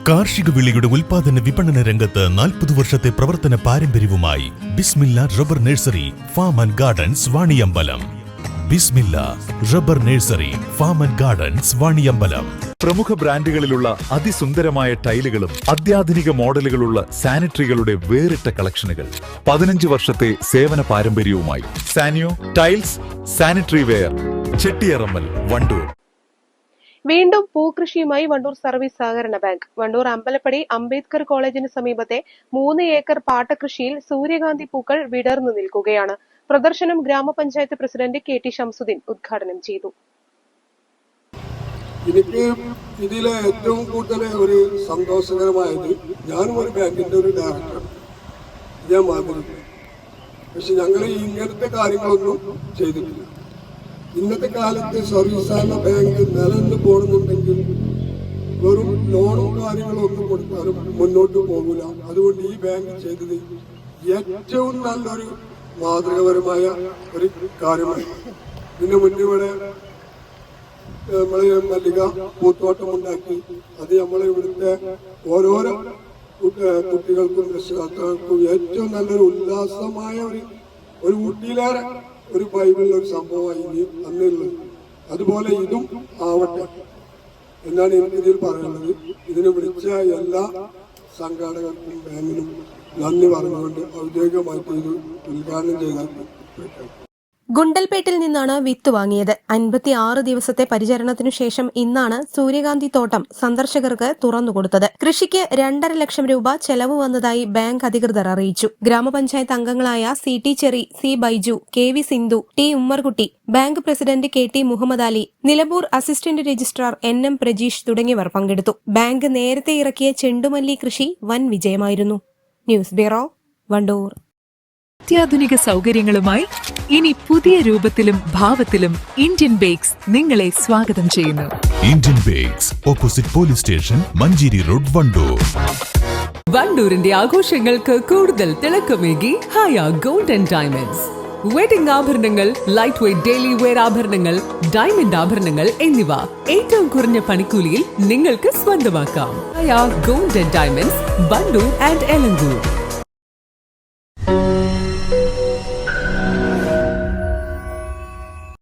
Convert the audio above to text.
കാർഷിക വിളയുടെ ഉൽപാദന വിപണന രംഗത്ത് 40 വർഷത്തെ പ്രവർത്തന പാരമ്പര്യവുമായി Bismillah rubber nursery farm and gardens Vaniyambalam. Bismillah rubber nursery farm and gardens Vaniyambalam. പ്രമുഖ ബ്രാൻഡുകളിലുള്ള അതിസുന്ദരമായ ടൈലുകളും അത്യാധുനിക മോഡലുകളുള്ള സാനിറ്ററികളുടെ വേറിട്ട കളക്ഷനുകൾ 15 വർഷത്തെ സേവന പാരമ്പര്യവുമായി Saniyo tiles sanitary ware, Chettiyarammal, Wandoor. വീണ്ടും പൂക്കൃഷിയുമായി വണ്ടൂർ സർവീസ് സഹകരണ ബാങ്ക്. വണ്ടൂർ അമ്പലപ്പടി അംബേദ്കർ കോളേജിന് സമീപത്തെ 3 ഏക്കർ പാട്ടകൃഷിയിൽ സൂര്യകാന്തി പൂക്കൾ വിടർന്നു നിൽക്കുകയാണ്. പ്രദർശനം ഗ്രാമപഞ്ചായത്ത് പ്രസിഡന്റ് KT ഷംസുദ്ദീൻ ഉദ്ഘാടനം ചെയ്തു. എനിക്ക് ഇതിലെ ഏറ്റവും കൂടുതൽ ഒരു സന്തോഷകരമായത്, ഞാനും ഒരു ബാങ്കിന്റെ ഒരു ഡയറക്ടർ ഞാൻ മാതൃക, പക്ഷെ ഞങ്ങൾ ഇങ്ങനത്തെ കാര്യങ്ങളൊന്നും ചെയ്തിട്ടില്ല. ഇന്നത്തെ കാലത്ത് സർവീസ് സഹകരണ ബാങ്ക് നിലനിന്ന് പോകുന്നുണ്ടെങ്കിൽ വെറും ലോണും കാര്യങ്ങളും ഒന്നും കൊടുത്താലും മുന്നോട്ട് പോകില്ല. അതുകൊണ്ട് ഈ ബാങ്ക് ചെയ്തത് ഏറ്റവും നല്ലൊരു മാതൃകപരമായ ഒരു കാര്യമാണ്. ഇതിന് മുന്നേ ഇവിടെ നമ്മള് മല്ലിക പൂത്തോട്ടം ഉണ്ടാക്കി, അത് നമ്മളെ ഇവിടുത്തെ ഓരോരോ കുട്ടികൾക്കും രക്ഷിതാക്കൾക്കും ഏറ്റവും നല്ലൊരു ഉല്ലാസമായ ഒരു ഊട്ടിയിലേറെ ഒരു ബൈബിളിൽ ഒരു സംഭവമായി ഇനിയും അന്നുള്ളത്. അതുപോലെ ഇതും ആവട്ടെ എന്നാണ് എനിക്കിതിൽ പറയുന്നത്. ഇതിന് വിളിച്ച എല്ലാ സംഘാടകർക്കും ബാങ്കിനും നന്ദി പറഞ്ഞുകൊണ്ട് ഔദ്യോഗികമായിട്ട് ഇത് ഉദ്ഘാടനം ചെയ്താൽ. ഗുണ്ടൽപേട്ടിൽ നിന്നാണ് വിത്ത് വാങ്ങിയത്. 56 ദിവസത്തെ പരിചരണത്തിനു ശേഷം ഇന്നാണ് സൂര്യകാന്തി തോട്ടം സന്ദർശകർക്ക് തുറന്നുകൊടുത്തത്. കൃഷിക്ക് 2.5 ലക്ഷം രൂപ ചെലവ് വന്നതായി ബാങ്ക് അധികൃതർ അറിയിച്ചു. ഗ്രാമപഞ്ചായത്ത് അംഗങ്ങളായ CT Cherry, C Baiju, KV Sindhu, T Ummerkutty, bank president KT Muhammad Ali, Nilambur assistant registrar NM Prajeesh തുടങ്ങിയവർ പങ്കെടുത്തു. ബാങ്ക് നേരത്തെ ഇറക്കിയ ചെണ്ടുമല്ലി കൃഷി വൻ വിജയമായിരുന്നു. News bureau, Wandoor. അത്യാധുനിക സൗകര്യങ്ങളുമായി ഇനി പുതിയ രൂപത്തിലും ഭാവത്തിലും ഇന്ത്യൻ ബേക്സ് നിങ്ങളെ സ്വാഗതം ചെയ്യുന്നു. Indian bakes, opposite police station, Manjeri road, Wandoor. വണ്ടൂരിന്റെ ആഘോഷങ്ങൾക്ക് കൂടുതൽ തിളക്കമേകി Haya gold and diamonds. Wedding ആഭരണങ്ങൾ, ലൈറ്റ് വെയ്റ്റ് ഡെയിലി വെയർ ആഭരണങ്ങൾ, ഡയമണ്ട് ആഭരണങ്ങൾ എന്നിവ ഏറ്റവും കുറഞ്ഞ പണിക്കൂലിയിൽ നിങ്ങൾക്ക് സ്വന്തമാക്കാം. Haya gold and diamonds, Wandoor and Elankur.